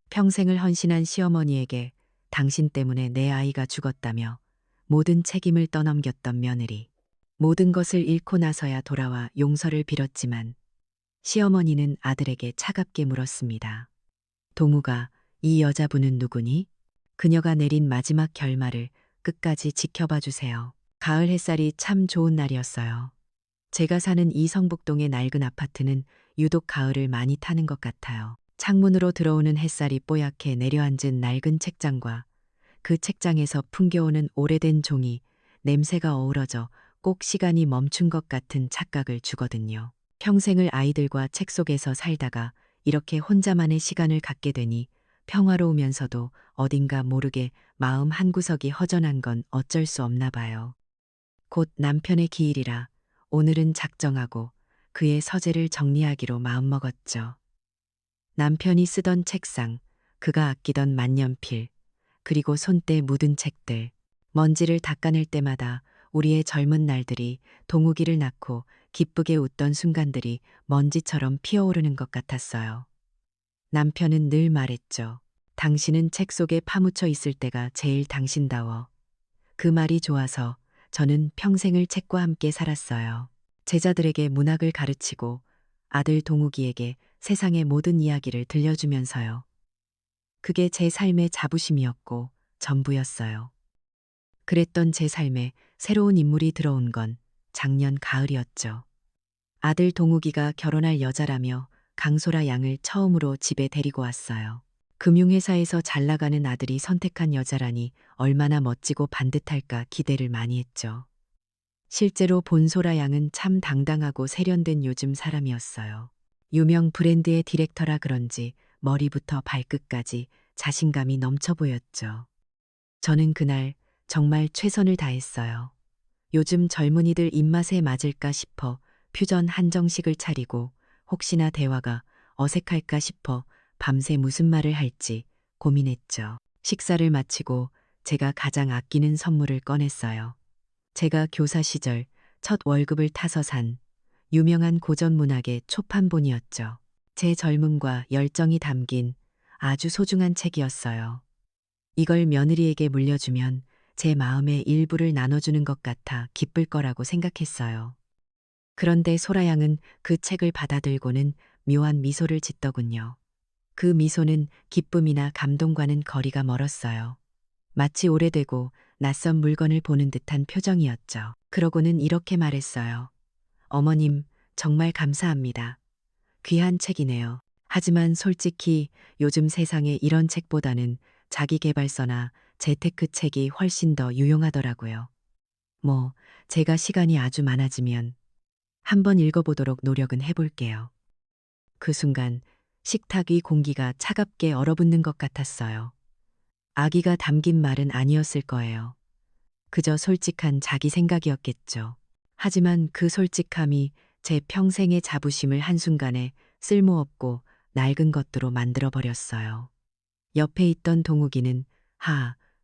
평생을 헌신한 시어머니에게 당신 때문에 내 아이가 죽었다며 모든 책임을 떠넘겼던 며느리. 모든 것을 잃고 나서야 돌아와 용서를 빌었지만 시어머니는 아들에게 차갑게 물었습니다. 동우가 이 여자분은 누구니? 그녀가 내린 마지막 결말을 끝까지 지켜봐 주세요. 가을 햇살이 참 좋은 날이었어요. 제가 사는 이 성북동의 낡은 아파트는 유독 가을을 많이 타는 것 같아요. 창문으로 들어오는 햇살이 뽀얗게 내려앉은 낡은 책장과 그 책장에서 풍겨오는 오래된 종이, 냄새가 어우러져 꼭 시간이 멈춘 것 같은 착각을 주거든요. 평생을 아이들과 책 속에서 살다가 이렇게 혼자만의 시간을 갖게 되니 평화로우면서도 어딘가 모르게 마음 한구석이 허전한 건 어쩔 수 없나 봐요. 곧 남편의 기일이라 오늘은 작정하고 그의 서재를 정리하기로 마음먹었죠. 남편이 쓰던 책상, 그가 아끼던 만년필, 그리고 손때 묻은 책들, 먼지를 닦아낼 때마다 우리의 젊은 날들이 동욱이를 낳고 기쁘게 웃던 순간들이 먼지처럼 피어오르는 것 같았어요. 남편은 늘 말했죠. 당신은 책 속에 파묻혀 있을 때가 제일 당신다워. 그 말이 좋아서 저는 평생을 책과 함께 살았어요. 제자들에게 문학을 가르치고 아들 동욱이에게 세상의 모든 이야기를 들려주면서요. 그게 제 삶의 자부심이었고 전부였어요. 그랬던 제 삶에 새로운 인물이 들어온 건 작년 가을이었죠. 아들 동욱이가 결혼할 여자라며 강소라 양을 처음으로 집에 데리고 왔어요. 금융회사에서 잘 나가는 아들이 선택한 여자라니 얼마나 멋지고 반듯할까 기대를 많이 했죠. 실제로 본소라 양은 참 당당하고 세련된 요즘 사람이었어요. 유명 브랜드의 디렉터라 그런지 머리부터 발끝까지 자신감이 넘쳐 보였죠. 저는 그날 정말 최선을 다했어요. 요즘 젊은이들 입맛에 맞을까 싶어 퓨전 한정식을 차리고 혹시나 대화가 어색할까 싶어 밤새 무슨 말을 할지 고민했죠. 식사를 마치고 제가 가장 아끼는 선물을 꺼냈어요. 제가 교사 시절 첫 월급을 타서 산 유명한 고전 문학의 초판본이었죠. 제 젊음과 열정이 담긴 아주 소중한 책이었어요. 이걸 며느리에게 물려주면 제 마음의 일부를 나눠주는 것 같아 기쁠 거라고 생각했어요. 그런데 소라양은 그 책을 받아들고는 묘한 미소를 짓더군요. 그 미소는 기쁨이나 감동과는 거리가 멀었어요. 마치 오래되고 낯선 물건을 보는 듯한 표정이었죠. 그러고는 이렇게 말했어요. 어머님, 정말 감사합니다. 귀한 책이네요. 하지만 솔직히 요즘 세상에 이런 책보다는 자기계발서나 재테크 책이 훨씬 더 유용하더라고요. 제가 시간이 아주 많아지면 한번 읽어보도록 노력은 해볼게요. 그 순간 식탁 위 공기가 차갑게 얼어붙는 것 같았어요. 아기가 담긴 말은 아니었을 거예요. 그저 솔직한 자기 생각이었겠죠. 하지만 그 솔직함이 제 평생의 자부심을 한순간에 쓸모없고 낡은 것들로 만들어버렸어요. 옆에 있던 동욱이는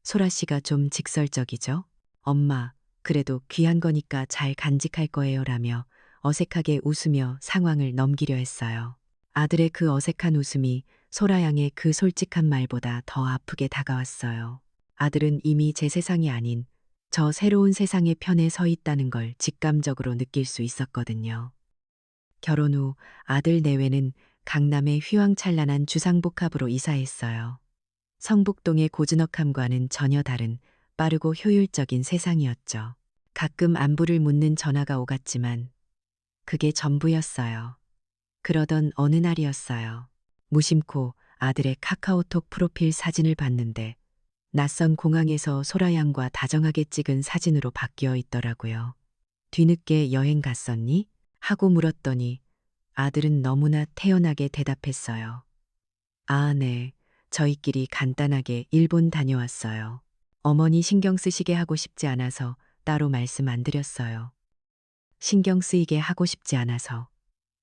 소라 씨가 좀 직설적이죠? 엄마, 그래도 귀한 거니까 잘 간직할 거예요 라며 어색하게 웃으며 상황을 넘기려 했어요. 아들의 그 어색한 웃음이 소라 양의 그 솔직한 말보다 더 아프게 다가왔어요. 아들은 이미 제 세상이 아닌 저 새로운 세상의 편에 서 있다는 걸 직감적으로 느낄 수 있었거든요. 결혼 후 아들 내외는 강남의 휘황찬란한 주상복합으로 이사했어요. 성북동의 고즈넉함과는 전혀 다른 빠르고 효율적인 세상이었죠. 가끔 안부를 묻는 전화가 오갔지만 그게 전부였어요. 그러던 어느 날이었어요. 무심코 아들의 카카오톡 프로필 사진을 봤는데 낯선 공항에서 소라양과 다정하게 찍은 사진으로 바뀌어 있더라고요. 뒤늦게 여행 갔었니? 하고 물었더니 아들은 너무나 태연하게 대답했어요. 아, 네. 저희끼리 간단하게 일본 다녀왔어요. 어머니 신경 쓰시게 하고 싶지 않아서 따로 말씀 안 드렸어요. 신경 쓰이게 하고 싶지 않아서.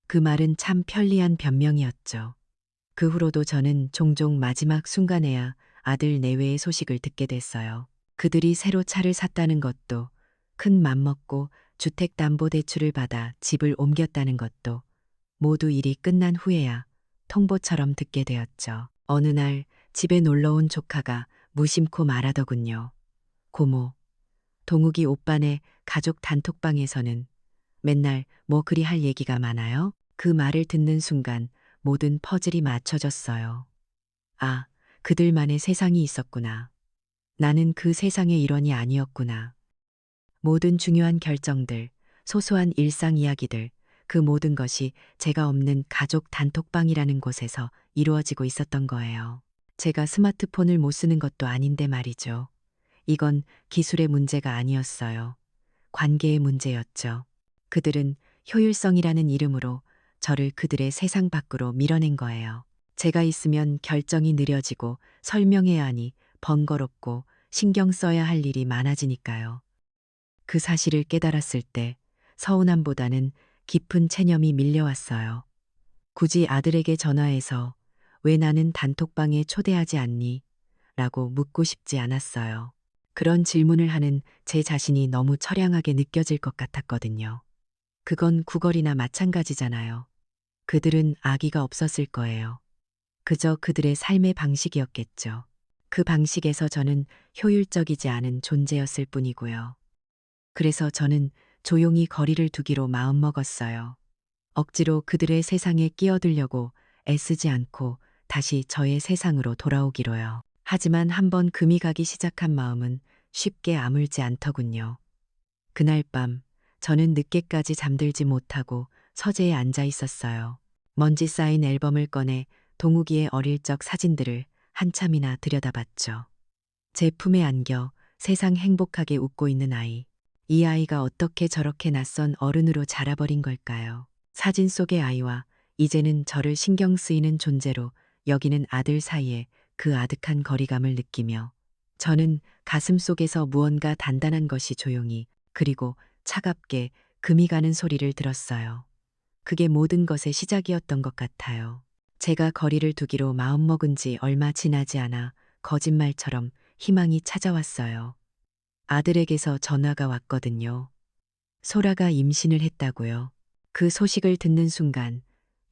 그 말은 참 편리한 변명이었죠. 그 후로도 저는 종종 마지막 순간에야 아들 내외의 소식을 듣게 됐어요. 그들이 새로 차를 샀다는 것도, 큰 맘먹고 주택담보대출을 받아 집을 옮겼다는 것도 모두 일이 끝난 후에야 통보처럼 듣게 되었죠. 어느 날 집에 놀러온 조카가 무심코 말하더군요. 고모, 동욱이 오빠네 가족 단톡방에서는 맨날 뭐 그리 할 얘기가 많아요? 그 말을 듣는 순간 모든 퍼즐이 맞춰졌어요. 아, 그들만의 세상이 있었구나. 나는 그 세상의 일원이 아니었구나. 모든 중요한 결정들, 소소한 일상 이야기들, 그 모든 것이 제가 없는 가족 단톡방이라는 곳에서 이루어지고 있었던 거예요. 제가 스마트폰을 못 쓰는 것도 아닌데 말이죠. 이건 기술의 문제가 아니었어요. 관계의 문제였죠. 그들은 효율성이라는 이름으로 저를 그들의 세상 밖으로 밀어낸 거예요. 제가 있으면 결정이 느려지고 설명해야 하니 번거롭고 신경 써야 할 일이 많아지니까요. 그 사실을 깨달았을 때 서운함보다는 깊은 체념이 밀려왔어요. 굳이 아들에게 전화해서 왜 나는 단톡방에 초대하지 않니? 라고 묻고 싶지 않았어요. 그런 질문을 하는 제 자신이 너무 처량하게 느껴질 것 같았거든요. 그건 구걸이나 마찬가지잖아요. 그들은 아기가 없었을 거예요. 그저 그들의 삶의 방식이었겠죠. 그 방식에서 저는 효율적이지 않은 존재였을 뿐이고요. 그래서 저는 조용히 거리를 두기로 마음먹었어요. 억지로 그들의 세상에 끼어들려고 애쓰지 않고 다시 저의 세상으로 돌아오기로요. 하지만 한번 금이 가기 시작한 마음은 쉽게 아물지 않더군요. 그날 밤 저는 늦게까지 잠들지 못하고 서재에 앉아 있었어요. 먼지 쌓인 앨범을 꺼내 동욱이의 어릴 적 사진들을 한참이나 들여다봤죠. 제 품에 안겨 세상 행복하게 웃고 있는 아이. 이 아이가 어떻게 저렇게 낯선 어른으로 자라버린 걸까요? 사진 속의 아이와 이제는 저를 신경 쓰이는 존재로 여기는 아들 사이에 그 아득한 거리감을 느끼며 저는 가슴 속에서 무언가 단단한 것이 조용히 그리고 차갑게 금이 가는 소리를 들었어요. 그게 모든 것의 시작이었던 것 같아요. 제가 거리를 두기로 마음먹은 지 얼마 지나지 않아 거짓말처럼 희망이 찾아왔어요. 아들에게서 전화가 왔거든요. 소라가 임신을 했다고요. 그 소식을 듣는 순간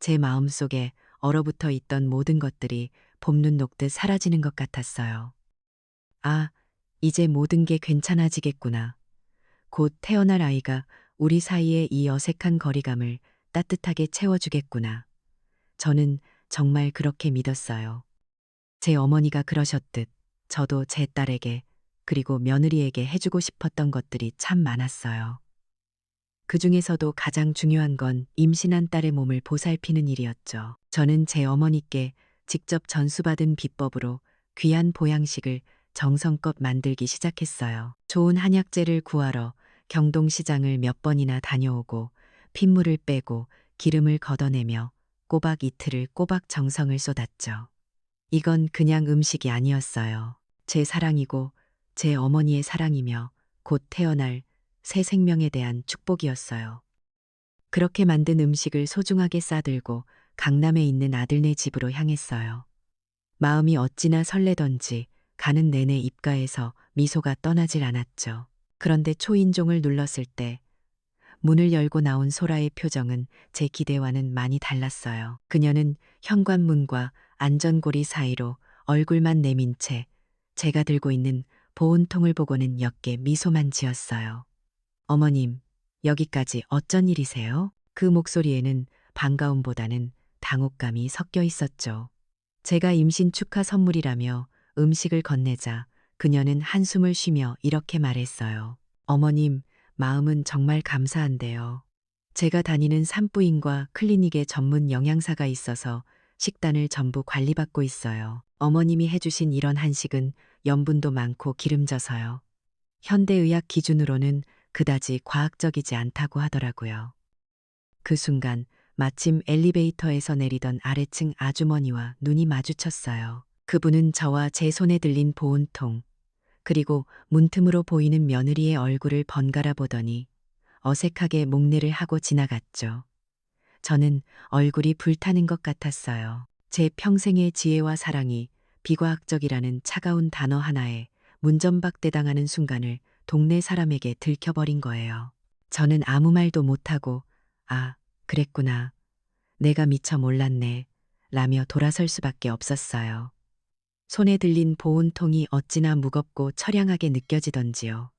제 마음속에 얼어붙어 있던 모든 것들이 봄눈 녹듯 사라지는 것 같았어요. 아, 이제 모든 게 괜찮아지겠구나. 곧 태어날 아이가 우리 사이의 이 어색한 거리감을 따뜻하게 채워주겠구나. 저는 정말 그렇게 믿었어요. 제 어머니가 그러셨듯 저도 제 딸에게 그리고 며느리에게 해주고 싶었던 것들이 참 많았어요. 그 중에서도 가장 중요한 건 임신한 딸의 몸을 보살피는 일이었죠. 저는 제 어머니께 직접 전수받은 비법으로 귀한 보양식을 정성껏 만들기 시작했어요. 좋은 한약재를 구하러 경동시장을 몇 번이나 다녀오고 핏물을 빼고 기름을 걷어내며 꼬박 이틀을 꼬박 정성을 쏟았죠. 이건 그냥 음식이 아니었어요. 제 사랑이고 제 어머니의 사랑이며 곧 태어날 새 생명에 대한 축복이었어요. 그렇게 만든 음식을 소중하게 싸들고 강남에 있는 아들네 집으로 향했어요. 마음이 어찌나 설레던지 가는 내내 입가에서 미소가 떠나질 않았죠. 그런데 초인종을 눌렀을 때 문을 열고 나온 소라의 표정은 제 기대와는 많이 달랐어요. 그녀는 현관문과 안전고리 사이로 얼굴만 내민 채 제가 들고 있는 보온통을 보고는 옅게 미소만 지었어요. 어머님, 여기까지 어쩐 일이세요? 그 목소리에는 반가움보다는 당혹감이 섞여 있었죠. 제가 임신 축하 선물이라며 음식을 건네자 그녀는 한숨을 쉬며 이렇게 말했어요. 어머님, 마음은 정말 감사한데요. 제가 다니는 산부인과 클리닉에 전문 영양사가 있어서 식단을 전부 관리받고 있어요. 어머님이 해주신 이런 한식은 염분도 많고 기름져서요. 현대의학 기준으로는 그다지 과학적이지 않다고 하더라고요. 그 순간 마침 엘리베이터에서 내리던 아래층 아주머니와 눈이 마주쳤어요. 그분은 저와 제 손에 들린 보온통, 그리고 문틈으로 보이는 며느리의 얼굴을 번갈아 보더니 어색하게 목례를 하고 지나갔죠. 저는 얼굴이 불타는 것 같았어요. 제 평생의 지혜와 사랑이 비과학적이라는 차가운 단어 하나에 문전박대당하는 순간을 동네 사람에게 들켜버린 거예요. 저는 아무 말도 못하고 아, 그랬구나. 내가 미처 몰랐네. 라며 돌아설 수밖에 없었어요. 손에 들린 보온통이 어찌나 무겁고 처량하게 느껴지던지요.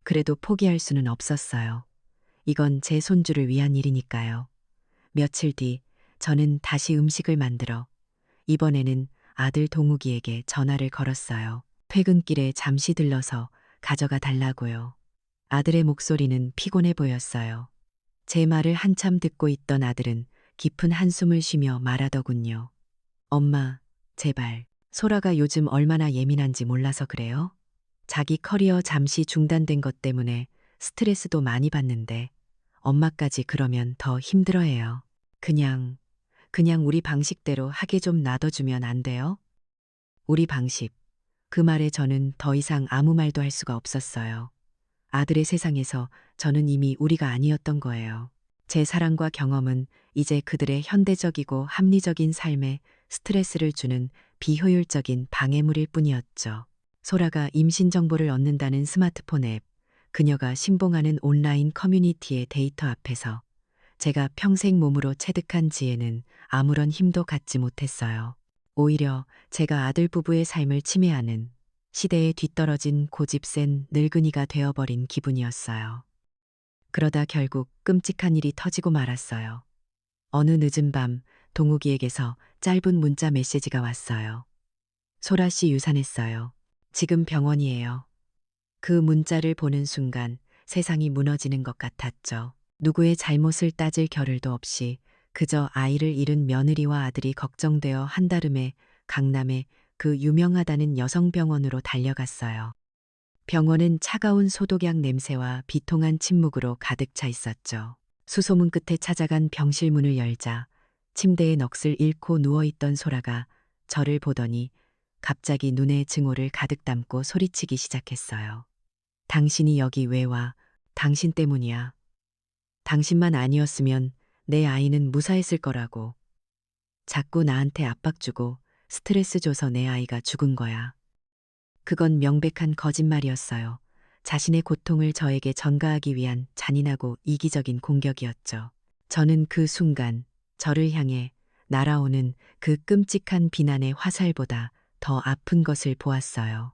그래도 포기할 수는 없었어요. 이건 제 손주를 위한 일이니까요. 며칠 뒤 저는 다시 음식을 만들어 이번에는 아들 동욱이에게 전화를 걸었어요. 퇴근길에 잠시 들러서 가져가 달라고요. 아들의 목소리는 피곤해 보였어요. 제 말을 한참 듣고 있던 아들은 깊은 한숨을 쉬며 말하더군요. 엄마, 제발. 소라가 요즘 얼마나 예민한지 몰라서 그래요? 자기 커리어 잠시 중단된 것 때문에 스트레스도 많이 받는데 엄마까지 그러면 더 힘들어해요. 그냥 우리 방식대로 하게 좀 놔둬주면 안 돼요? 우리 방식. 그 말에 저는 더 이상 아무 말도 할 수가 없었어요. 아들의 세상에서 저는 이미 우리가 아니었던 거예요. 제 사랑과 경험은 이제 그들의 현대적이고 합리적인 삶에 스트레스를 주는 비효율적인 방해물일 뿐이었죠. 소라가 임신 정보를 얻는다는 스마트폰 앱, 그녀가 신봉하는 온라인 커뮤니티의 데이터 앞에서 제가 평생 몸으로 체득한 지혜는 아무런 힘도 갖지 못했어요. 오히려 제가 아들 부부의 삶을 침해하는 시대에 뒤떨어진 고집센 늙은이가 되어버린 기분이었어요. 그러다 결국 끔찍한 일이 터지고 말았어요. 어느 늦은 밤 동욱이에게서 짧은 문자 메시지가 왔어요. 소라 씨 유산했어요. 지금 병원이에요. 그 문자를 보는 순간 세상이 무너지는 것 같았죠. 누구의 잘못을 따질 겨를도 없이 그저 아이를 잃은 며느리와 아들이 걱정되어 한달음에 강남의 그 유명하다는 여성병원으로 달려갔어요. 병원은 차가운 소독약 냄새와 비통한 침묵으로 가득 차 있었죠. 수소문 끝에 찾아간 병실 문을 열자 침대에 넋을 잃고 누워있던 소라가 저를 보더니 갑자기 눈에 증오를 가득 담고 소리치기 시작했어요. 당신이 여기 왜 와? 당신 때문이야. 당신만 아니었으면 내 아이는 무사했을 거라고. 자꾸 나한테 압박 주고 스트레스 줘서 내 아이가 죽은 거야. 그건 명백한 거짓말이었어요. 자신의 고통을 저에게 전가하기 위한 잔인하고 이기적인 공격이었죠. 저는 그 순간 저를 향해 날아오는 그 끔찍한 비난의 화살보다 더 아픈 것을 보았어요.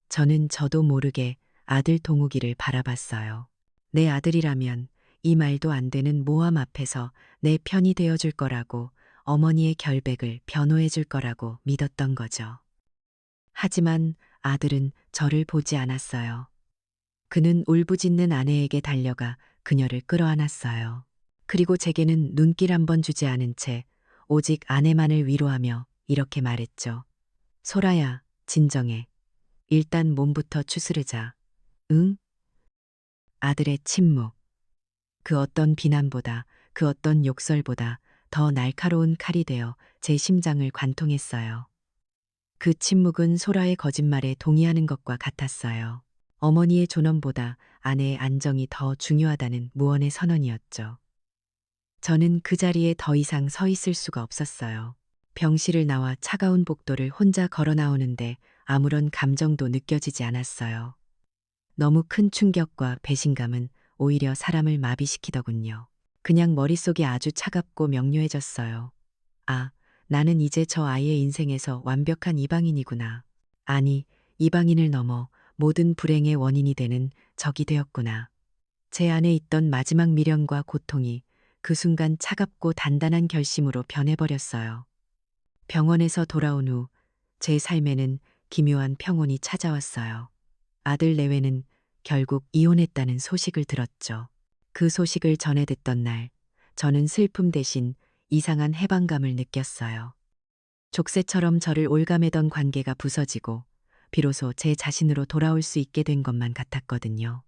저는 저도 모르게 아들 동욱이를 바라봤어요. 내 아들이라면 이 말도 안 되는 모함 앞에서 내 편이 되어줄 거라고, 어머니의 결백을 변호해 줄 거라고 믿었던 거죠. 하지만 아들은 저를 보지 않았어요. 그는 울부짖는 아내에게 달려가 그녀를 끌어안았어요. 그리고 제게는 눈길 한 번 주지 않은 채 오직 아내만을 위로하며 이렇게 말했죠. 소라야, 진정해. 일단 몸부터 추스르자. 응? 아들의 침묵. 그 어떤 비난보다, 그 어떤 욕설보다 더 날카로운 칼이 되어 제 심장을 관통했어요. 그 침묵은 소라의 거짓말에 동의하는 것과 같았어요. 어머니의 존엄보다 아내의 안정이 더 중요하다는 무언의 선언이었죠. 저는 그 자리에 더 이상 서 있을 수가 없었어요. 병실을 나와 차가운 복도를 혼자 걸어 나오는데 아무런 감정도 느껴지지 않았어요. 너무 큰 충격과 배신감은 오히려 사람을 마비시키더군요. 그냥 머릿속이 아주 차갑고 명료해졌어요. 아, 나는 이제 저 아이의 인생에서 완벽한 이방인이구나. 아니, 이방인을 넘어 모든 불행의 원인이 되는 적이 되었구나. 제 안에 있던 마지막 미련과 고통이 그 순간 차갑고 단단한 결심으로 변해버렸어요. 병원에서 돌아온 후 제 삶에는 기묘한 평온이 찾아왔어요. 아들 내외는 결국 이혼했다는 소식을 들었죠. 그 소식을 전해 듣던 날, 저는 슬픔 대신 이상한 해방감을 느꼈어요. 족쇄처럼 저를 올가매던 관계가 부서지고 비로소 제 자신으로 돌아올 수 있게 된 것만 같았거든요.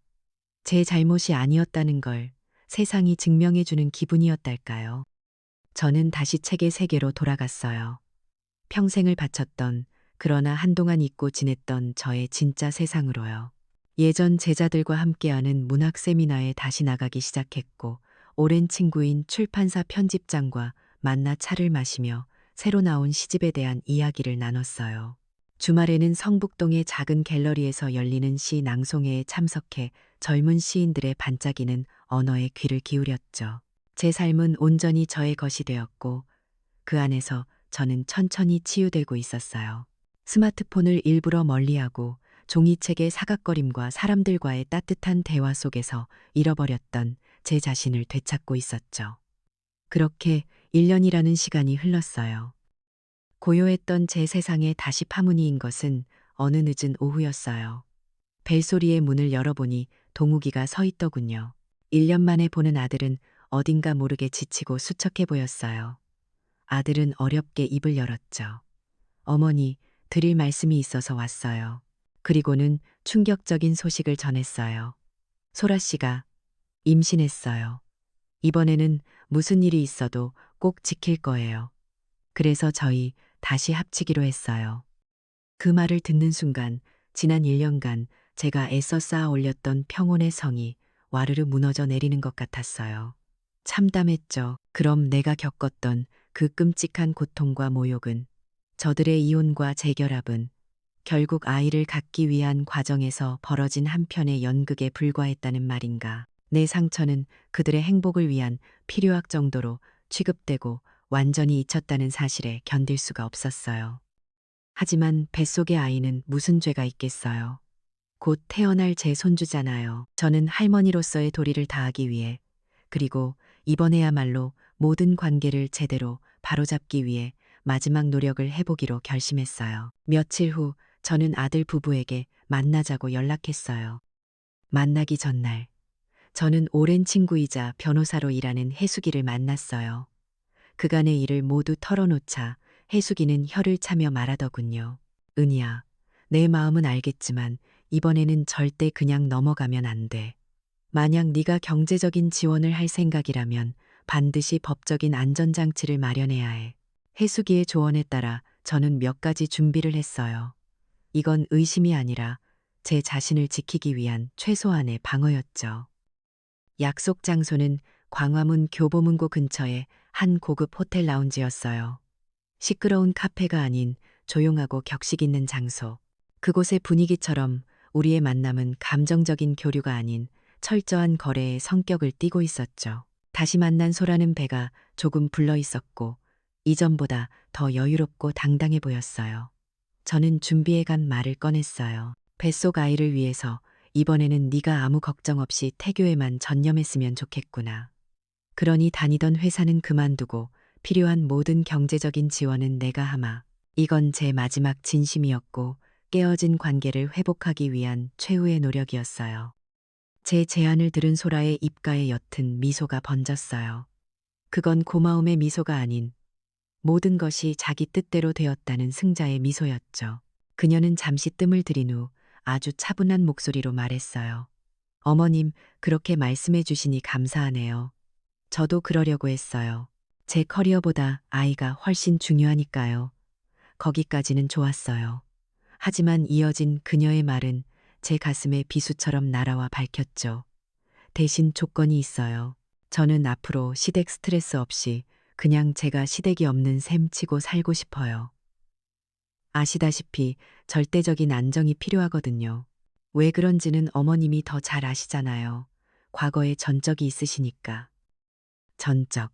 제 잘못이 아니었다는 걸 세상이 증명해주는 기분이었달까요? 저는 다시 책의 세계로 돌아갔어요. 평생을 바쳤던, 그러나 한동안 잊고 지냈던 저의 진짜 세상으로요. 예전 제자들과 함께하는 문학 세미나에 다시 나가기 시작했고, 오랜 친구인 출판사 편집장과 만나 차를 마시며 새로 나온 시집에 대한 이야기를 나눴어요. 주말에는 성북동의 작은 갤러리에서 열리는 시 낭송회에 참석해 젊은 시인들의 반짝이는 언어에 귀를 기울였죠. 제 삶은 온전히 저의 것이 되었고 그 안에서 저는 천천히 치유되고 있었어요. 스마트폰을 일부러 멀리하고 종이책의 사각거림과 사람들과의 따뜻한 대화 속에서 잃어버렸던 제 자신을 되찾고 있었죠. 그렇게 1년이라는 시간이 흘렀어요. 고요했던 제 세상에 다시 파문이인 것은 어느 늦은 오후였어요. 벨소리의 문을 열어보니 동욱이가 서 있더군요. 1년 만에 보는 아들은 어딘가 모르게 지치고 수척해 보였어요. 아들은 어렵게 입을 열었죠. 어머니, 드릴 말씀이 있어서 왔어요. 그리고는 충격적인 소식을 전했어요. 소라 씨가 임신했어요. 이번에는 무슨 일이 있어도 꼭 지킬 거예요. 그래서 저희 다시 합치기로 했어요. 그 말을 듣는 순간 지난 1년간 제가 애써 쌓아 올렸던 평온의 성이 와르르 무너져 내리는 것 같았어요. 참담했죠. 그럼 내가 겪었던 그 끔찍한 고통과 모욕은, 저들의 이혼과 재결합은 결국 아이를 갖기 위한 과정에서 벌어진 한편의 연극에 불과했다는 말인가. 내 상처는 그들의 행복을 위한 필요악 정도로 취급되고 완전히 잊혔다는 사실에 견딜 수가 없었어요. 하지만 뱃속의 아이는 무슨 죄가 있겠어요. 곧 태어날 제 손주잖아요. 저는 할머니로서의 도리를 다하기 위해, 그리고 이번에야말로 모든 관계를 제대로 바로잡기 위해 마지막 노력을 해보기로 결심했어요. 며칠 후 저는 아들 부부에게 만나자고 연락했어요. 만나기 전날 저는 오랜 친구이자 변호사로 일하는 해수기를 만났어요. 그간의 일을 모두 털어놓자 해수기는 혀를 차며 말하더군요. 은희야, 내 마음은 알겠지만 이번에는 절대 그냥 넘어가면 안 돼. 만약 네가 경제적인 지원을 할 생각이라면 반드시 법적인 안전장치를 마련해야 해. 해수기의 조언에 따라 저는 몇 가지 준비를 했어요. 이건 의심이 아니라 제 자신을 지키기 위한 최소한의 방어였죠. 약속 장소는 광화문 교보문고 근처의 한 고급 호텔 라운지였어요. 시끄러운 카페가 아닌 조용하고 격식 있는 장소. 그곳의 분위기처럼 우리의 만남은 감정적인 교류가 아닌 철저한 거래의 성격을 띠고 있었죠. 다시 만난 소라는 배가 조금 불러 있었고 이전보다 더 여유롭고 당당해 보였어요. 저는 준비해간 말을 꺼냈어요. 뱃속 아이를 위해서 이번에는 네가 아무 걱정 없이 태교에만 전념했으면 좋겠구나. 그러니 다니던 회사는 그만두고 필요한 모든 경제적인 지원은 내가 하마. 이건 제 마지막 진심이었고 깨어진 관계를 회복하기 위한 최후의 노력이었어요. 제 제안을 들은 소라의 입가에 옅은 미소가 번졌어요. 그건 고마움의 미소가 아닌 모든 것이 자기 뜻대로 되었다는 승자의 미소였죠. 그녀는 잠시 뜸을 들인 후 아주 차분한 목소리로 말했어요. 어머님, 그렇게 말씀해 주시니 감사하네요. 저도 그러려고 했어요. 제 커리어보다 아이가 훨씬 중요하니까요. 거기까지는 좋았어요. 하지만 이어진 그녀의 말은 제 가슴에 비수처럼 날아와 밝혔죠. 대신 조건이 있어요. 저는 앞으로 시댁 스트레스 없이 그냥 제가 시댁이 없는 셈 치고 살고 싶어요. 아시다시피 절대적인 안정이 필요하거든요. 왜 그런지는 어머님이 더 잘 아시잖아요. 과거에 전적이 있으시니까. 전적.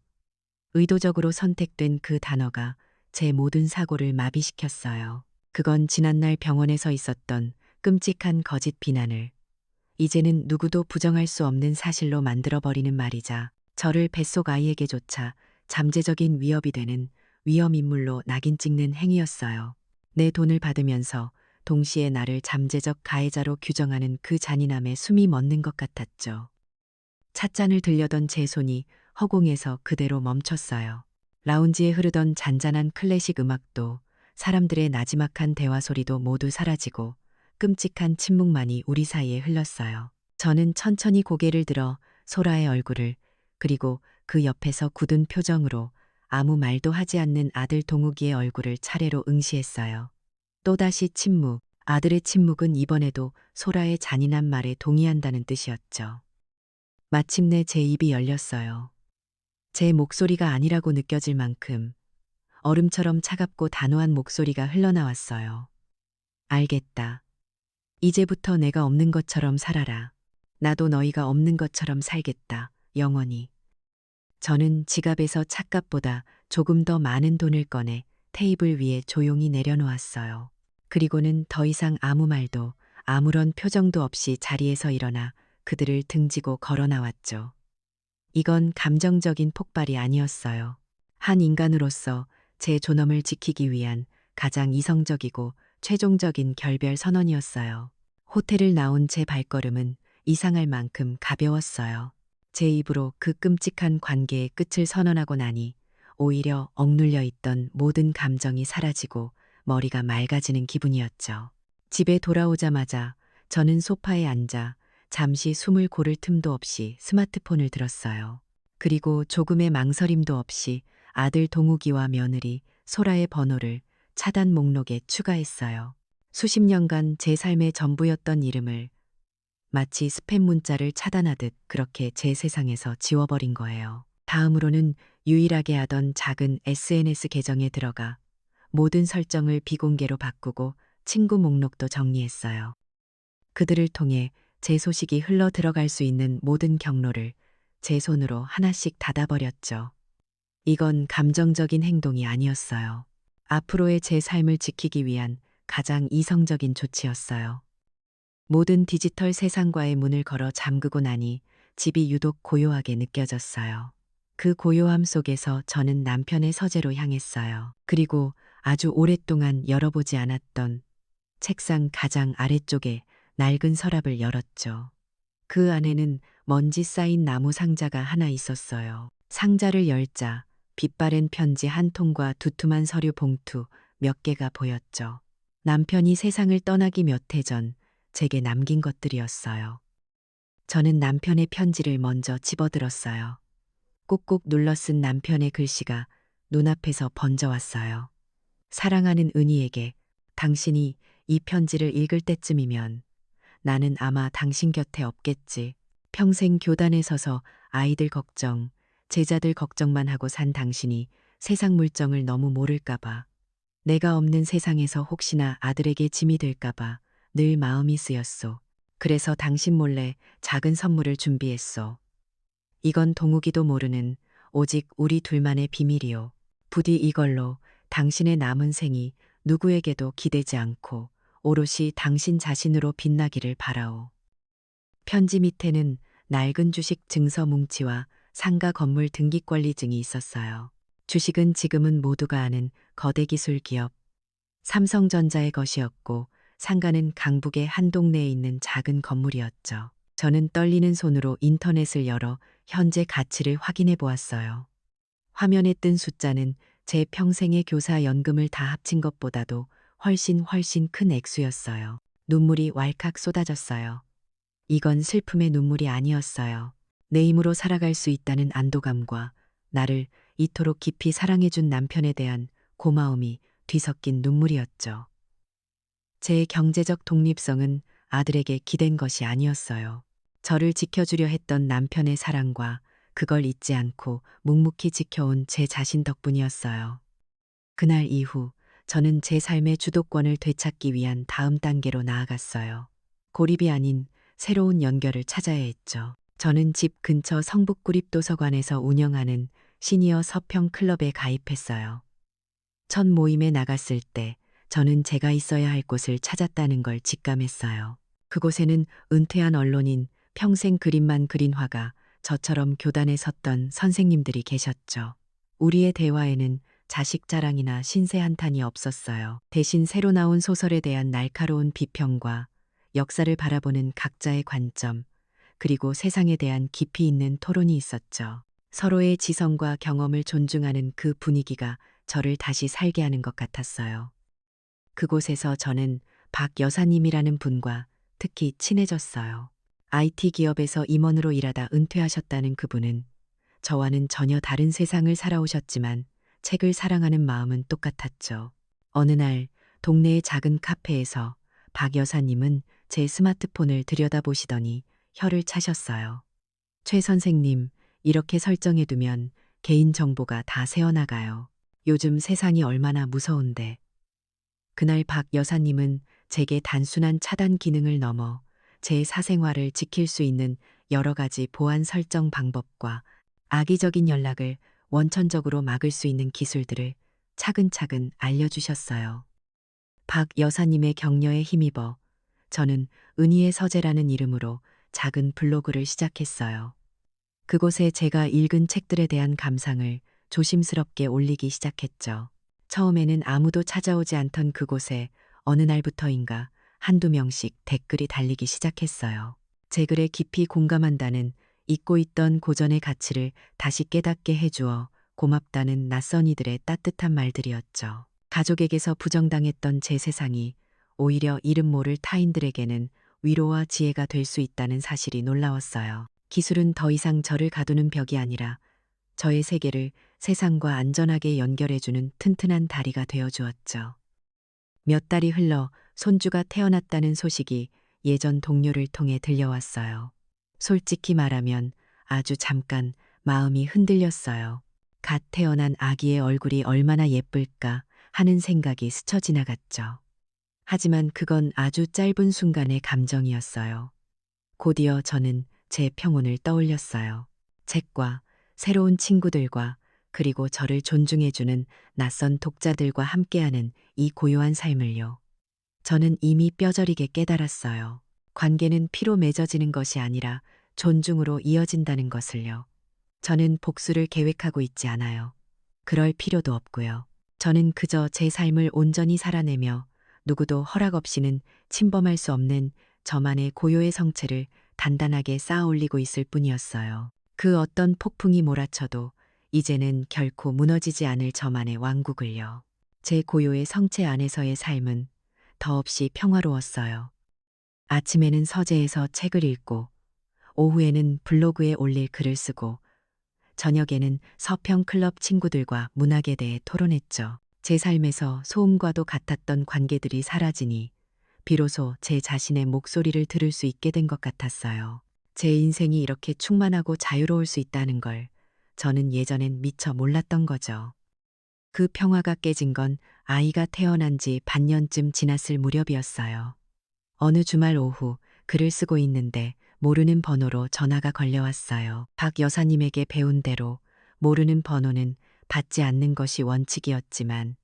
의도적으로 선택된 그 단어가 제 모든 사고를 마비시켰어요. 그건 지난날 병원에서 있었던 끔찍한 거짓 비난을 이제는 누구도 부정할 수 없는 사실로 만들어버리는 말이자 저를 뱃속 아이에게조차 잠재적인 위협이 되는 위험인물로 낙인 찍는 행위였어요. 내 돈을 받으면서 동시에 나를 잠재적 가해자로 규정하는 그 잔인함에 숨이 멎는 것 같았죠. 찻잔을 들려던 제 손이 허공에서 그대로 멈췄어요. 라운지에 흐르던 잔잔한 클래식 음악도 사람들의 나지막한 대화 소리도 모두 사라지고 끔찍한 침묵만이 우리 사이에 흘렀어요. 저는 천천히 고개를 들어 소라의 얼굴을, 그리고 그 옆에서 굳은 표정으로 아무 말도 하지 않는 아들 동욱이의 얼굴을 차례로 응시했어요. 또다시 침묵. 아들의 침묵은 이번에도 소라의 잔인한 말에 동의한다는 뜻이었죠. 마침내 제 입이 열렸어요. 제 목소리가 아니라고 느껴질 만큼 얼음처럼 차갑고 단호한 목소리가 흘러나왔어요. 알겠다. 이제부터 내가 없는 것처럼 살아라. 나도 너희가 없는 것처럼 살겠다. 영원히. 저는 지갑에서 찻값보다 조금 더 많은 돈을 꺼내 테이블 위에 조용히 내려놓았어요. 그리고는 더 이상 아무 말도 아무런 표정도 없이 자리에서 일어나 그들을 등지고 걸어 나왔죠. 이건 감정적인 폭발이 아니었어요. 한 인간으로서 제 존엄을 지키기 위한 가장 이성적이고 최종적인 결별 선언이었어요. 호텔을 나온 제 발걸음은 이상할 만큼 가벼웠어요. 제 입으로 그 끔찍한 관계의 끝을 선언하고 나니 오히려 억눌려 있던 모든 감정이 사라지고 머리가 맑아지는 기분이었죠. 집에 돌아오자마자 저는 소파에 앉아 잠시 숨을 고를 틈도 없이 스마트폰을 들었어요. 그리고 조금의 망설임도 없이 아들 동욱이와 며느리 소라의 번호를 차단 목록에 추가했어요. 수십 년간 제 삶의 전부였던 이름을 마치 스팸 문자를 차단하듯 그렇게 제 세상에서 지워버린 거예요. 다음으로는 유일하게 하던 작은 SNS 계정에 들어가 모든 설정을 비공개로 바꾸고 친구 목록도 정리했어요. 그들을 통해 제 소식이 흘러 들어갈 수 있는 모든 경로를 제 손으로 하나씩 닫아버렸죠. 이건 감정적인 행동이 아니었어요. 앞으로의 제 삶을 지키기 위한 가장 이성적인 조치였어요. 모든 디지털 세상과의 문을 걸어 잠그고 나니 집이 유독 고요하게 느껴졌어요. 그 고요함 속에서 저는 남편의 서재로 향했어요. 그리고 아주 오랫동안 열어보지 않았던 책상 가장 아래쪽에 낡은 서랍을 열었죠. 그 안에는 먼지 쌓인 나무 상자가 하나 있었어요. 상자를 열자 빛바랜 편지 한 통과 두툼한 서류 봉투 몇 개가 보였죠. 남편이 세상을 떠나기 몇 해 전 제게 남긴 것들이었어요. 저는 남편의 편지를 먼저 집어들었어요. 꾹꾹 눌러 쓴 남편의 글씨가 눈앞에서 번져왔어요. 사랑하는 은희에게 당신이 이 편지를 읽을 때쯤이면 나는 아마 당신 곁에 없겠지. 평생 교단에 서서 아이들 걱정, 제자들 걱정만 하고 산 당신이 세상 물정을 너무 모를까봐, 내가 없는 세상에서 혹시나 아들에게 짐이 될까봐 늘 마음이 쓰였소. 그래서 당신 몰래 작은 선물을 준비했소. 이건 동욱이도 모르는 오직 우리 둘만의 비밀이요. 부디 이걸로 당신의 남은 생이 누구에게도 기대지 않고 오롯이 당신 자신으로 빛나기를 바라오. 편지 밑에는 낡은 주식 증서 뭉치와 상가 건물 등기권리증이 있었어요. 주식은 지금은 모두가 아는 거대 기술 기업 삼성전자의 것이었고 상가는 강북의 한 동네에 있는 작은 건물이었죠. 저는 떨리는 손으로 인터넷을 열어 현재 가치를 확인해 보았어요. 화면에 뜬 숫자는 제 평생의 교사 연금을 다 합친 것보다도 훨씬 큰 액수였어요. 눈물이 왈칵 쏟아졌어요. 이건 슬픔의 눈물이 아니었어요. 내 힘으로 살아갈 수 있다는 안도감과 나를 이토록 깊이 사랑해준 남편에 대한 고마움이 뒤섞인 눈물이었죠. 제 경제적 독립성은 아들에게 기댄 것이 아니었어요. 저를 지켜주려 했던 남편의 사랑과 그걸 잊지 않고 묵묵히 지켜온 제 자신 덕분이었어요. 그날 이후 저는 제 삶의 주도권을 되찾기 위한 다음 단계로 나아갔어요. 고립이 아닌 새로운 연결을 찾아야 했죠. 저는 집 근처 성북구립도서관에서 운영하는 시니어 서평 클럽에 가입했어요. 첫 모임에 나갔을 때 저는 제가 있어야 할 곳을 찾았다는 걸 직감했어요. 그곳에는 은퇴한 언론인, 평생 그림만 그린 화가, 저처럼 교단에 섰던 선생님들이 계셨죠. 우리의 대화에는 자식 자랑이나 신세 한탄이 없었어요. 대신 새로 나온 소설에 대한 날카로운 비평과 역사를 바라보는 각자의 관점, 그리고 세상에 대한 깊이 있는 토론이 있었죠. 서로의 지성과 경험을 존중하는 그 분위기가 저를 다시 살게 하는 것 같았어요. 그곳에서 저는 박 여사님이라는 분과 특히 친해졌어요. IT 기업에서 임원으로 일하다 은퇴하셨다는 그분은 저와는 전혀 다른 세상을 살아오셨지만 책을 사랑하는 마음은 똑같았죠. 어느 날 동네의 작은 카페에서 박 여사님은 제 스마트폰을 들여다보시더니 혀를 차셨어요. 최 선생님, 이렇게 설정해두면 개인정보가 다 새어나가요. 요즘 세상이 얼마나 무서운데. 그날 박 여사님은 제게 단순한 차단 기능을 넘어 제 사생활을 지킬 수 있는 여러 가지 보안 설정 방법과 악의적인 연락을 원천적으로 막을 수 있는 기술들을 차근차근 알려주셨어요. 박 여사님의 격려에 힘입어 저는 은희의 서재라는 이름으로 작은 블로그를 시작했어요. 그곳에 제가 읽은 책들에 대한 감상을 조심스럽게 올리기 시작했죠. 처음에는 아무도 찾아오지 않던 그곳에 어느 날부터인가 한두 명씩 댓글이 달리기 시작했어요. 제 글에 깊이 공감한다는, 잊고 있던 고전의 가치를 다시 깨닫게 해주어 고맙다는 낯선 이들의 따뜻한 말들이었죠. 가족에게서 부정당했던 제 세상이 오히려 이름 모를 타인들에게는 위로와 지혜가 될 수 있다는 사실이 놀라웠어요. 기술은 더 이상 저를 가두는 벽이 아니라 저의 세계를 세상과 안전하게 연결해주는 튼튼한 다리가 되어 주었죠. 몇 달이 흘러 손주가 태어났다는 소식이 예전 동료를 통해 들려왔어요. 솔직히 말하면 아주 잠깐 마음이 흔들렸어요. 갓 태어난 아기의 얼굴이 얼마나 예쁠까 하는 생각이 스쳐 지나갔죠. 하지만 그건 아주 짧은 순간의 감정이었어요. 곧이어 저는 제 평온을 떠올렸어요. 책과 새로운 친구들과 그리고 저를 존중해주는 낯선 독자들과 함께하는 이 고요한 삶을요. 저는 이미 뼈저리게 깨달았어요. 관계는 피로 맺어지는 것이 아니라 존중으로 이어진다는 것을요. 저는 복수를 계획하고 있지 않아요. 그럴 필요도 없고요. 저는 그저 제 삶을 온전히 살아내며 누구도 허락 없이는 침범할 수 없는 저만의 고요의 성체를 단단하게 쌓아 올리고 있을 뿐이었어요. 그 어떤 폭풍이 몰아쳐도 이제는 결코 무너지지 않을 저만의 왕국을요. 제 고요의 성체 안에서의 삶은 더없이 평화로웠어요. 아침에는 서재에서 책을 읽고, 오후에는 블로그에 올릴 글을 쓰고, 저녁에는 서평 클럽 친구들과 문학에 대해 토론했죠. 제 삶에서 소음과도 같았던 관계들이 사라지니 비로소 제 자신의 목소리를 들을 수 있게 된 것 같았어요. 제 인생이 이렇게 충만하고 자유로울 수 있다는 걸 저는 예전엔 미처 몰랐던 거죠. 그 평화가 깨진 건 아이가 태어난 지 반년쯤 지났을 무렵이었어요. 어느 주말 오후 글을 쓰고 있는데 모르는 번호로 전화가 걸려왔어요. 박 여사님에게 배운 대로 모르는 번호는 받지 않는 것이 원칙이었지만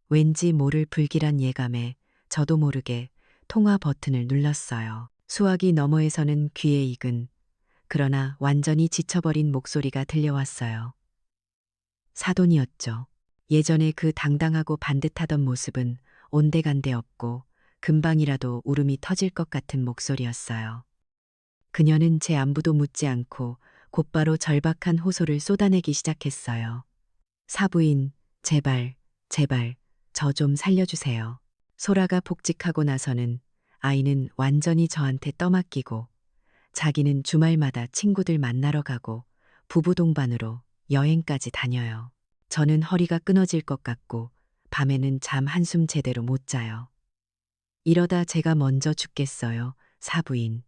왠지 모를 불길한 예감에 저도 모르게 통화 버튼을 눌렀어요. 수화기 너머에서는 귀에 익은, 그러나 완전히 지쳐버린 목소리가 들려왔어요. 사돈이었죠. 예전에 그 당당하고 반듯하던 모습은 온데간데 없고 금방이라도 울음이 터질 것 같은 목소리였어요. 그녀는 제 안부도 묻지 않고 곧바로 절박한 호소를 쏟아내기 시작했어요. 사부인, 제발, 제발, 저 좀 살려주세요. 소라가 복직하고 나서는 아이는 완전히 저한테 떠맡기고 자기는 주말마다 친구들 만나러 가고 부부 동반으로 여행까지 다녀요. 저는 허리가 끊어질 것 같고 밤에는 잠 한숨 제대로 못 자요. 이러다 제가 먼저 죽겠어요, 사부인.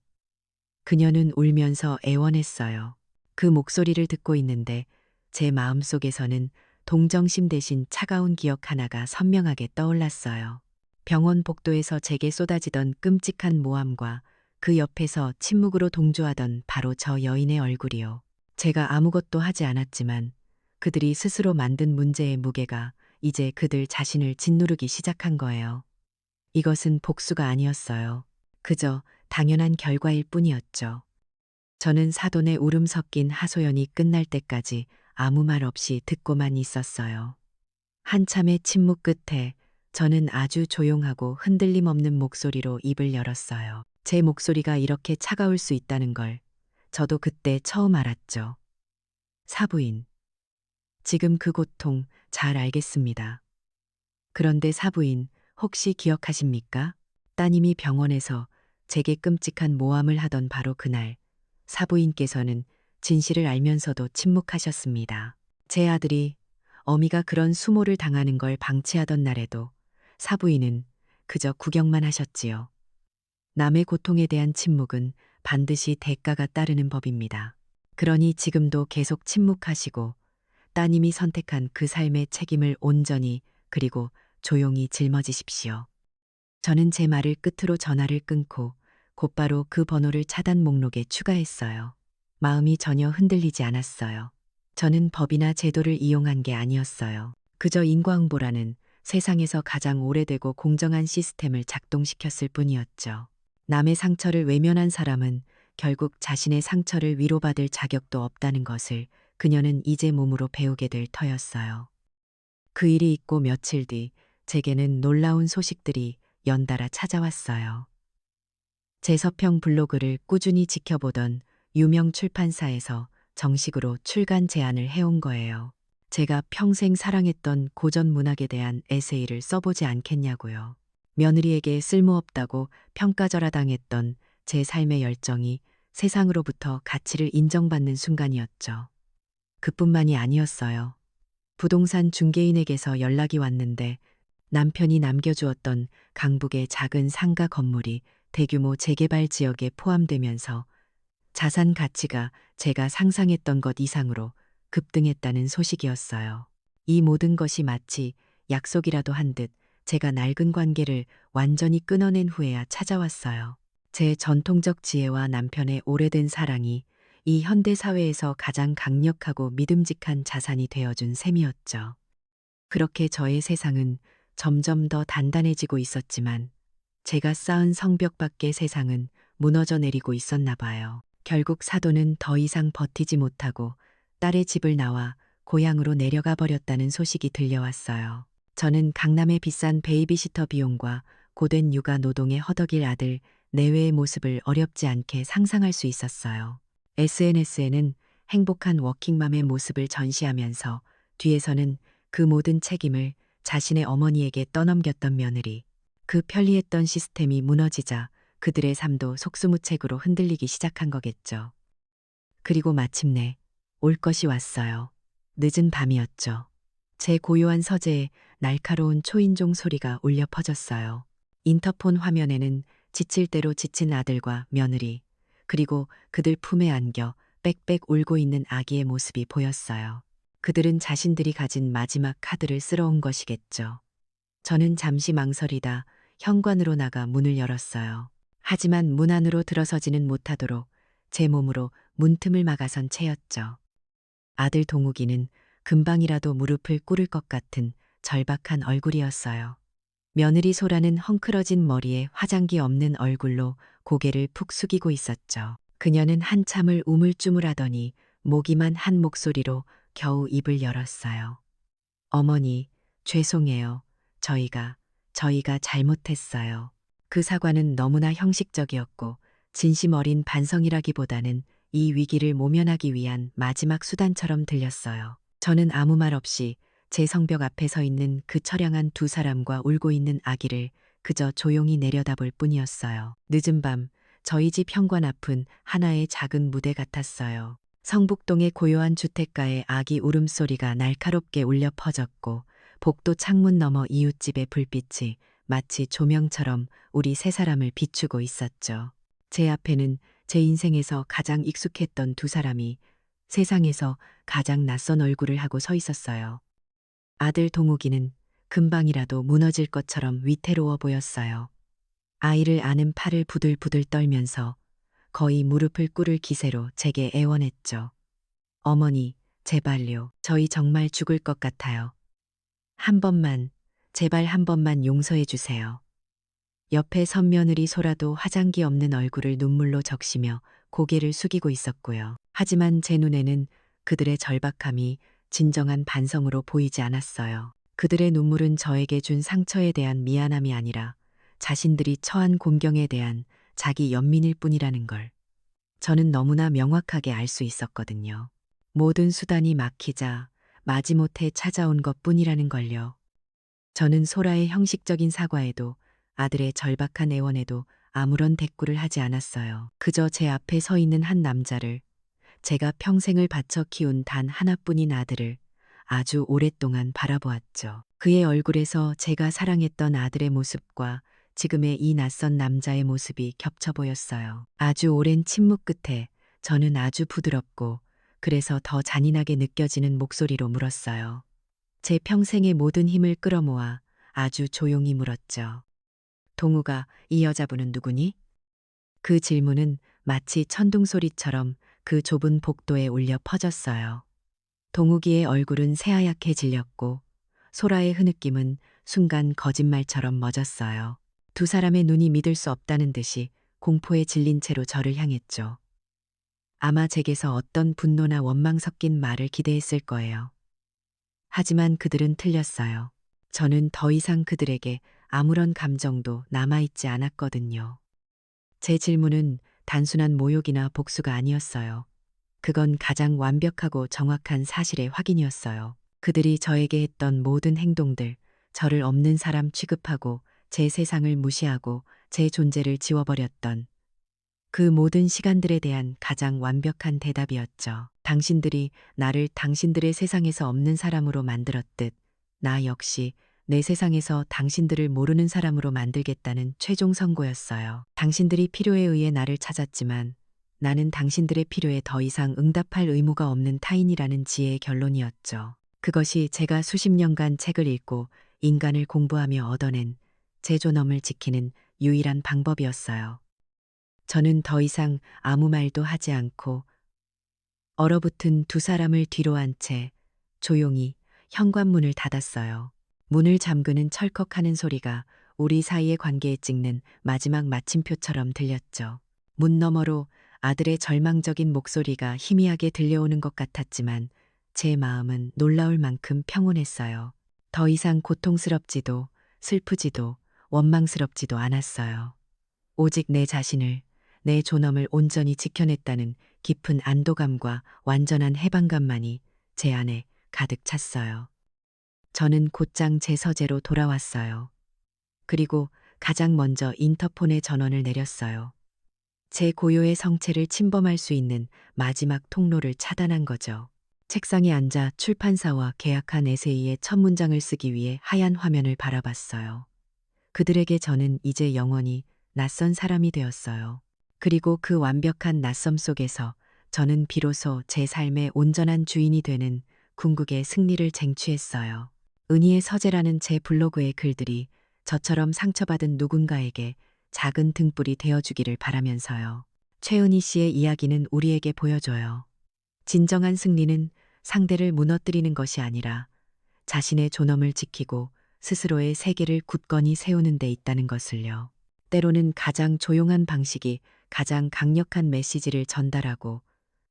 그녀는 울면서 애원했어요. 그 목소리를 듣고 있는데 제 마음속에서는 동정심 대신 차가운 기억 하나가 선명하게 떠올랐어요. 병원 복도에서 제게 쏟아지던 끔찍한 모함과 그 옆에서 침묵으로 동조하던 바로 저 여인의 얼굴이요. 제가 아무것도 하지 않았지만 그들이 스스로 만든 문제의 무게가 이제 그들 자신을 짓누르기 시작한 거예요. 이것은 복수가 아니었어요. 그저 당연한 결과일 뿐이었죠. 저는 사돈의 울음 섞인 하소연이 끝날 때까지 아무 말 없이 듣고만 있었어요. 한참의 침묵 끝에 저는 아주 조용하고 흔들림 없는 목소리로 입을 열었어요. 제 목소리가 이렇게 차가울 수 있다는 걸 저도 그때 처음 알았죠. 사부인, 지금 그 고통 잘 알겠습니다. 그런데 사부인, 혹시 기억하십니까? 따님이 병원에서 제게 끔찍한 모함을 하던 바로 그날, 사부인께서는 진실을 알면서도 침묵하셨습니다. 제 아들이 어미가 그런 수모를 당하는 걸 방치하던 날에도 사부인은 그저 구경만 하셨지요. 남의 고통에 대한 침묵은 반드시 대가가 따르는 법입니다. 그러니 지금도 계속 침묵하시고 따님이 선택한 그 삶의 책임을 온전히 그리고 조용히 짊어지십시오. 저는 제 말을 끝으로 전화를 끊고 곧바로 그 번호를 차단 목록에 추가했어요. 마음이 전혀 흔들리지 않았어요. 저는 법이나 제도를 이용한 게 아니었어요. 그저 인과응보라는 세상에서 가장 오래되고 공정한 시스템을 작동시켰을 뿐이었죠. 남의 상처를 외면한 사람은 결국 자신의 상처를 위로받을 자격도 없다는 것을 그녀는 이제 몸으로 배우게 될 터였어요. 그 일이 있고 며칠 뒤 제게는 놀라운 소식들이 연달아 찾아왔어요. 제 서평 블로그를 꾸준히 지켜보던 유명 출판사에서 정식으로 출간 제안을 해온 거예요. 제가 평생 사랑했던 고전 문학에 대한 에세이를 써보지 않겠냐고요. 며느리에게 쓸모없다고 평가절하당했던 제 삶의 열정이 세상으로부터 가치를 인정받는 순간이었죠. 그뿐만이 아니었어요. 부동산 중개인에게서 연락이 왔는데 남편이 남겨주었던 강북의 작은 상가 건물이 대규모 재개발 지역에 포함되면서 자산 가치가 제가 상상했던 것 이상으로 급등했다는 소식이었어요. 이 모든 것이 마치 약속이라도 한 듯 제가 낡은 관계를 완전히 끊어낸 후에야 찾아왔어요. 제 전통적 지혜와 남편의 오래된 사랑이 이 현대 사회에서 가장 강력하고 믿음직한 자산이 되어준 셈이었죠. 그렇게 저의 세상은 점점 더 단단해지고 있었지만 제가 쌓은 성벽 밖의 세상은 무너져 내리고 있었나 봐요. 결국 사돈은 더 이상 버티지 못하고 딸의 집을 나와 고향으로 내려가 버렸다는 소식이 들려왔어요. 저는 강남의 비싼 베이비시터 비용과 고된 육아 노동에 허덕일 아들 내외의 모습을 어렵지 않게 상상할 수 있었어요. SNS에는 행복한 워킹맘의 모습을 전시하면서 뒤에서는 그 모든 책임을 자신의 어머니에게 떠넘겼던 며느리, 그 편리했던 시스템이 무너지자 그들의 삶도 속수무책으로 흔들리기 시작한 거겠죠. 그리고 마침내 올 것이 왔어요. 늦은 밤이었죠. 제 고요한 서재에 날카로운 초인종 소리가 울려 퍼졌어요. 인터폰 화면에는 지칠 대로 지친 아들과 며느리, 그리고 그들 품에 안겨 빽빽 울고 있는 아기의 모습이 보였어요. 그들은 자신들이 가진 마지막 카드를 쓸어온 것이겠죠. 저는 잠시 망설이다 현관으로 나가 문을 열었어요. 하지만 문 안으로 들어서지는 못하도록 제 몸으로 문틈을 막아선 채였죠. 아들 동욱이는 금방이라도 무릎을 꿇을 것 같은 절박한 얼굴이었어요. 며느리 소라는 헝클어진 머리에 화장기 없는 얼굴로 고개를 푹 숙이고 있었죠. 그녀는 한참을 우물쭈물하더니 모기만 한 목소리로 겨우 입을 열었어요. 어머니, 죄송해요. 저희가 잘못했어요. 그 사과는 너무나 형식적이었고 진심 어린 반성이라기보다는 이 위기를 모면하기 위한 마지막 수단처럼 들렸어요. 저는 아무 말 없이 제 성벽 앞에 서 있는 그 처량한 두 사람과 울고 있는 아기를 그저 조용히 내려다볼 뿐이었어요. 늦은 밤 저희 집 현관 앞은 하나의 작은 무대 같았어요. 성북동의 고요한 주택가의 아기 울음소리가 날카롭게 울려 퍼졌고 복도 창문 너머 이웃집의 불빛이 마치 조명처럼 우리 세 사람을 비추고 있었죠. 제 앞에는 제 인생에서 가장 익숙했던 두 사람이 세상에서 가장 낯선 얼굴을 하고 서 있었어요. 아들 동욱이는 금방이라도 무너질 것처럼 위태로워 보였어요. 아이를 안은 팔을 부들부들 떨면서 거의 무릎을 꿇을 기세로 제게 애원했죠. 어머니, 제발요. 저희 정말 죽을 것 같아요. 한 번만, 제발 한 번만 용서해 주세요. 옆에 선 며느리 소라도 화장기 없는 얼굴을 눈물로 적시며 고개를 숙이고 있었고요. 하지만 제 눈에는 그들의 절박함이 진정한 반성으로 보이지 않았어요. 그들의 눈물은 저에게 준 상처에 대한 미안함이 아니라 자신들이 처한 곤경에 대한 자기 연민일 뿐이라는 걸 저는 너무나 명확하게 알 수 있었거든요. 모든 수단이 막히자 마지못해 찾아온 것뿐이라는 걸요. 저는 소라의 형식적인 사과에도 아들의 절박한 애원에도 아무런 대꾸를 하지 않았어요. 그저 제 앞에 서 있는 한 남자를, 제가 평생을 바쳐 키운 단 하나뿐인 아들을 아주 오랫동안 바라보았죠. 그의 얼굴에서 제가 사랑했던 아들의 모습과 지금의 이 낯선 남자의 모습이 겹쳐 보였어요. 아주 오랜 침묵 끝에 저는 아주 부드럽고 그래서 더 잔인하게 느껴지는 목소리로 물었어요. 제 평생의 모든 힘을 끌어모아 아주 조용히 물었죠. 동우가 이 여자분은 누구니? 그 질문은 마치 천둥소리처럼 그 좁은 복도에 울려 퍼졌어요. 동욱이의 얼굴은 새하얗게 질렸고 소라의 흐느낌은 순간 거짓말처럼 멎었어요. 두 사람의 눈이 믿을 수 없다는 듯이 공포에 질린 채로 저를 향했죠. 아마 제게서 어떤 분노나 원망 섞인 말을 기대했을 거예요. 하지만 그들은 틀렸어요. 저는 더 이상 그들에게 아무런 감정도 남아있지 않았거든요. 제 질문은 단순한 모욕이나 복수가 아니었어요. 그건 가장 완벽하고 정확한 사실의 확인이었어요. 그들이 저에게 했던 모든 행동들, 저를 없는 사람 취급하고 제 세상을 무시하고 제 존재를 지워버렸던 그 모든 시간들에 대한 가장 완벽한 대답이었죠. 당신들이 나를 당신들의 세상에서 없는 사람으로 만들었듯 나 역시 내 세상에서 당신들을 모르는 사람으로 만들겠다는 최종 선고였어요. 당신들이 필요에 의해 나를 찾았지만 나는 당신들의 필요에 더 이상 응답할 의무가 없는 타인이라는 지혜의 결론이었죠. 그것이 제가 수십 년간 책을 읽고 인간을 공부하며 얻어낸 제 존엄을 지키는 유일한 방법이었어요. 저는 더 이상 아무 말도 하지 않고 얼어붙은 두 사람을 뒤로 한 채 조용히 현관문을 닫았어요. 문을 잠그는 철컥하는 소리가 우리 사이의 관계에 찍는 마지막 마침표처럼 들렸죠. 문 너머로 아들의 절망적인 목소리가 희미하게 들려오는 것 같았지만 제 마음은 놀라울 만큼 평온했어요. 더 이상 고통스럽지도 슬프지도 원망스럽지도 않았어요. 오직 내 자신을, 내 존엄을 온전히 지켜냈다는 깊은 안도감과 완전한 해방감만이 제 안에 가득 찼어요. 저는 곧장 제 서재로 돌아왔어요. 그리고 가장 먼저 인터폰에 전원을 내렸어요. 제 고요의 성체를 침범할 수 있는 마지막 통로를 차단한 거죠. 책상에 앉아 출판사와 계약한 에세이의 첫 문장을 쓰기 위해 하얀 화면을 바라봤어요. 그들에게 저는 이제 영원히 낯선 사람이 되었어요. 그리고 그 완벽한 낯섦 속에서 저는 비로소 제 삶의 온전한 주인이 되는 궁극의 승리를 쟁취했어요. 은희의 서재라는 제 블로그의 글들이 저처럼 상처받은 누군가에게 작은 등불이 되어주기를 바라면서요. 최은희 씨의 이야기는 우리에게 보여줘요. 진정한 승리는 상대를 무너뜨리는 것이 아니라 자신의 존엄을 지키고 스스로의 세계를 굳건히 세우는 데 있다는 것을요. 때로는 가장 조용한 방식이 가장 강력한 메시지를 전달하고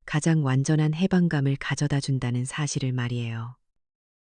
가장 완전한 해방감을 가져다 준다는 사실을 말이에요.